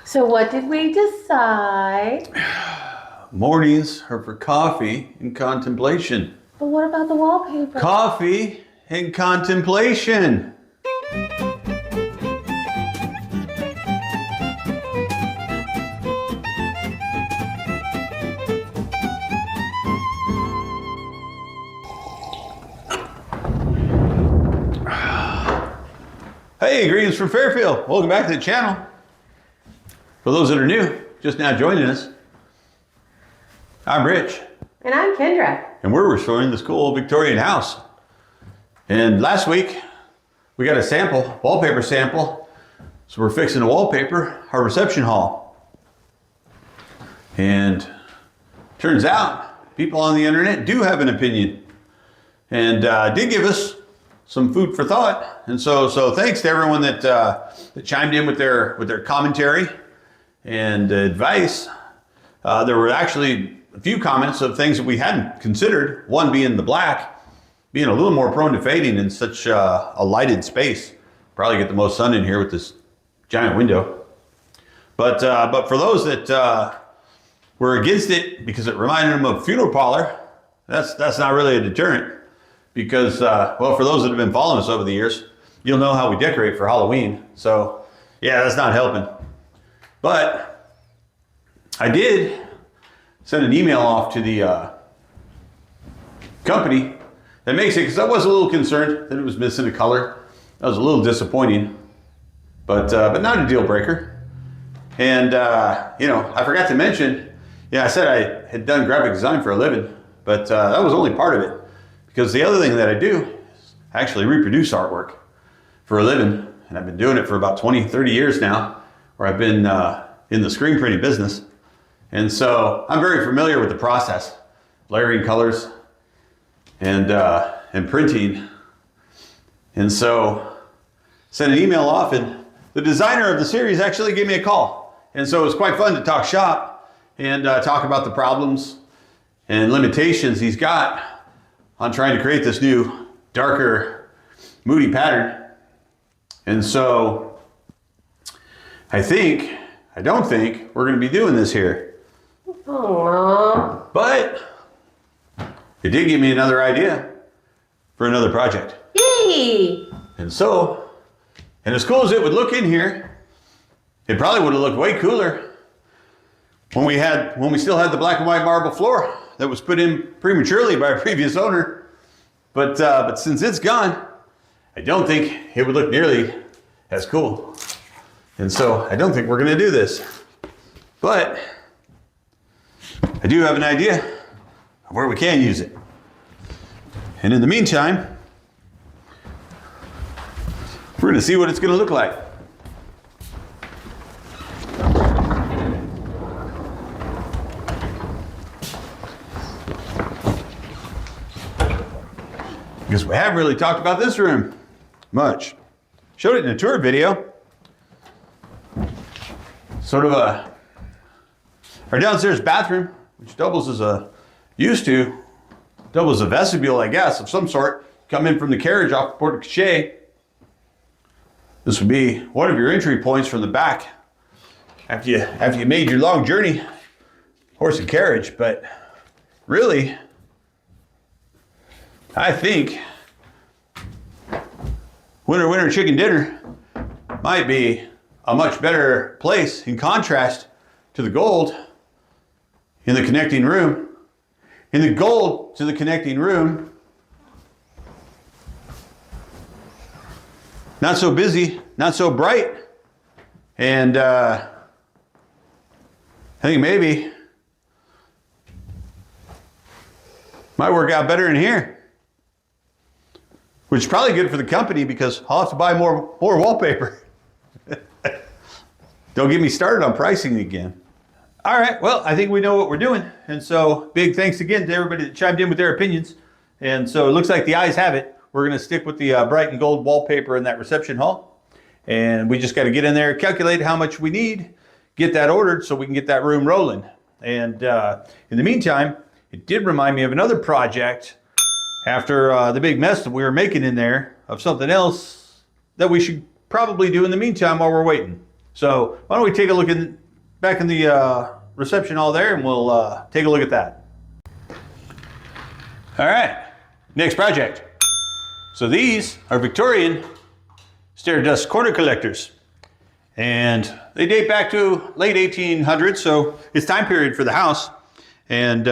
So what did we decide? Mornings are for coffee and contemplation. But what about the wallpaper? Coffee and contemplation. Hey, greetings from Fairfield. Welcome back to the channel. For those that are new, just now joining us, I'm Rich. And I'm Kendra. And we're restoring this cool Victorian house. And last week, we got a sample, wallpaper sample. So we're fixing to wallpaper our reception hall. And turns out, people on the internet do have an opinion. And did give us some food for thought. And so thanks to everyone that chimed in with their commentary and advice. There were actually a few comments of things that we hadn't considered. One being the black, being a little more prone to fading in such a lighted space. Probably get the most sun in here with this giant window. But for those that were against it because it reminded them of funeral parlor, that's not really a deterrent. Because, well, for those that have been following us over the years, you'll know how we decorate for Halloween. So, yeah, that's not helping. But I did send an email off to the company that makes it, because I was a little concerned that it was missing a color. That was a little disappointing, but not a deal breaker. And, I forgot to mention, I said I had done graphic design for a living, but that was only part of it. Because the other thing that I do is actually reproduce artwork for a living. And I've been doing it for about 20, 30 years now, where I've been in the screen printing business. And so I'm very familiar with the process, layering colors and printing. And so sent an email off, and the designer of the series actually gave me a call. And so it was quite fun to talk shop and talk about the problems and limitations he's got on trying to create this new, darker, moody pattern. And so I don't think we're gonna be doing this here. Aww. But it did give me another idea for another project. Yay! And so, and as cool as it would look in here, it probably would have looked way cooler when we still had the black and white marble floor that was put in prematurely by a previous owner. But since it's gone, I don't think it would look nearly as cool. And so I don't think we're gonna do this. But I do have an idea of where we can use it. And in the meantime, we're gonna see what it's gonna look like. Because we haven't really talked about this room much. Showed it in a tour video. Sort of our downstairs bathroom, which doubles as a vestibule, I guess, of some sort. Come in from the carriage off the porte cochere. This would be one of your entry points from the back after you made your long journey, horse and carriage. But really, I think Winter Chicken Dinner might be a much better place in contrast to the gold in the connecting room. In the gold to the connecting room, not so busy, not so bright, and I think maybe might work out better in here. Which is probably good for the company because I'll have to buy more wallpaper. Don't get me started on pricing again. All right, well, I think we know what we're doing. And so big thanks again to everybody that chimed in with their opinions. And so it looks like the eyes have it. We're gonna stick with the bright and gold wallpaper in that reception hall. And we just gotta get in there, calculate how much we need, get that ordered so we can get that room rolling. And in the meantime, it did remind me of another project after the big mess that we were making in there of something else that we should probably do in the meantime while we're waiting. So why don't we take a look back in the reception hall there, and we'll take a look at that. All right, next project. So these are Victorian Stair Dust Collectors. And they date back to late 1800s, so it's time period for the house. And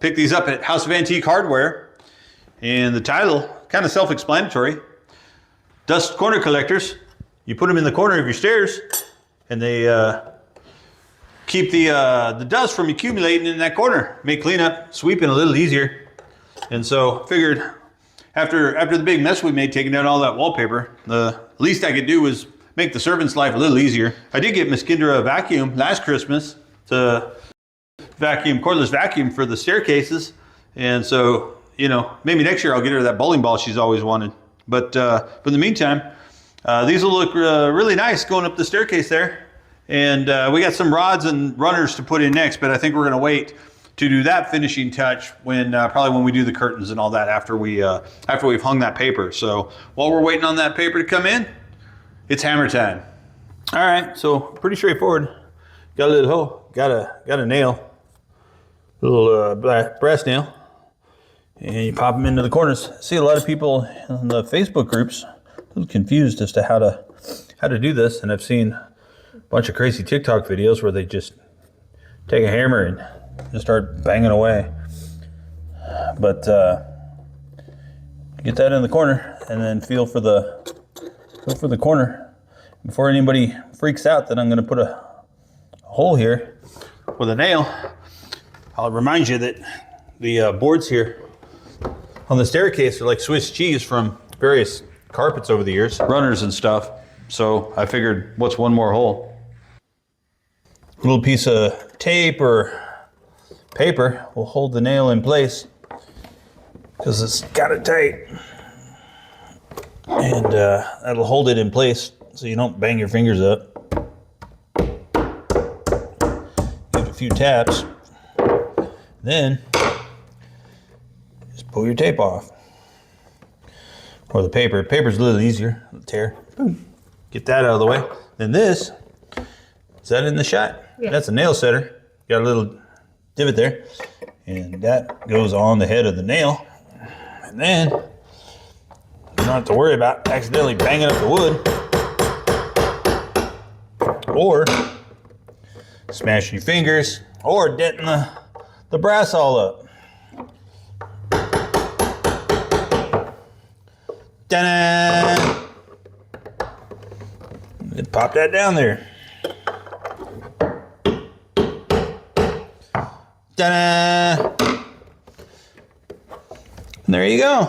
picked these up at House of Antique Hardware. And the title, kind of self-explanatory. Dust corner collectors. You put them in the corner of your stairs, and they keep the dust from accumulating in that corner. Make cleanup, sweeping a little easier. And so figured after the big mess we made taking down all that wallpaper, the least I could do was make the servant's life a little easier. I did get Miss Kendra a vacuum last Christmas to cordless vacuum for the staircases. And so, you know, maybe next year I'll get her that bowling ball she's always wanted. But in the meantime, these will look really nice going up the staircase there. And we got some rods and runners to put in next, but I think we're gonna wait to do that finishing touch probably when we do the curtains and all that after we've hung that paper. So while we're waiting on that paper to come in, it's hammer time. All right, so pretty straightforward. Got a little hole, got a nail, a little brass nail, and you pop them into the corners. I see a lot of people in the Facebook groups a little confused as to how to do this, and I've seen a bunch of crazy TikTok videos where they just take a hammer and just start banging away. But get that in the corner, and then feel for the corner. Before anybody freaks out that I'm going to put a hole here with a nail, I'll remind you that the boards here on the staircase are like Swiss cheese from various carpets over the years, runners and stuff. So I figured, what's one more hole? A little piece of tape or paper will hold the nail in place because it's got it tight. And that'll hold it in place so you don't bang your fingers up. Give it a few taps. Then just pull your tape off. Or the paper. Paper's a little easier. Tear. Boom. Get that out of the way. Then this, is that in the shot? Yeah. That's a nail setter. Got a little divot there. And that goes on the head of the nail. And then you don't have to worry about accidentally banging up the wood or smashing your fingers or denting the brass all up. Ta-da! Pop that down there. Ta-da! And there you go.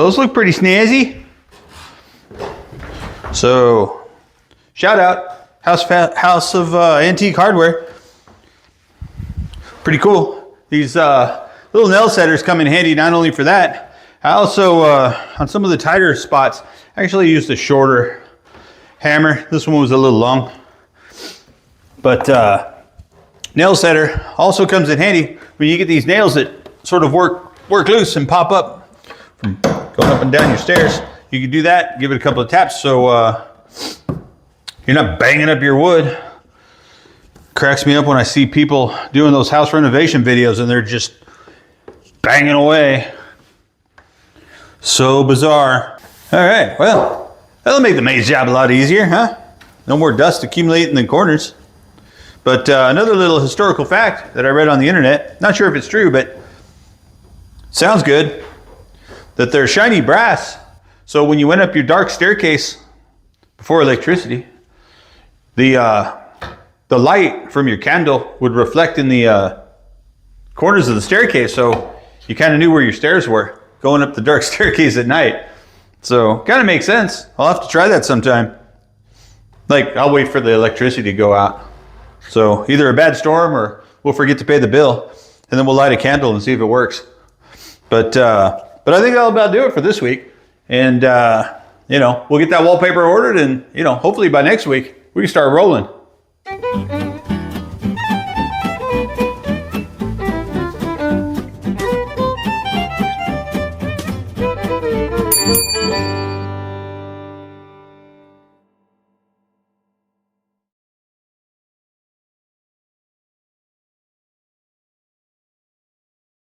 those look pretty snazzy. So, shout out House of Antique Hardware. Pretty cool. These little nail setters come in handy not only for that. I also, on some of the tighter spots, actually used a shorter hammer. This one was a little long. But nail setter also comes in handy when you get these nails that sort of work loose and pop up from going up and down your stairs. You can do that, give it a couple of taps so you're not banging up your wood. Cracks me up when I see people doing those house renovation videos and they're just banging away. So bizarre. All right, well, that'll make the maid's job a lot easier, huh? No more dust accumulating in the corners. But another little historical fact that I read on the internet, not sure if it's true, but sounds good, that they're shiny brass. So when you went up your dark staircase before electricity, the light from your candle would reflect in the corners of the staircase. So you kind of knew where your stairs were going up the dark staircase at night. So kind of makes sense. I'll have to try that sometime. Like, I'll wait for the electricity to go out. So either a bad storm or we'll forget to pay the bill and then we'll light a candle and see if it works. But I think that'll about do it for this week. And, you know, we'll get that wallpaper ordered and, you know, hopefully by next week we can start rolling.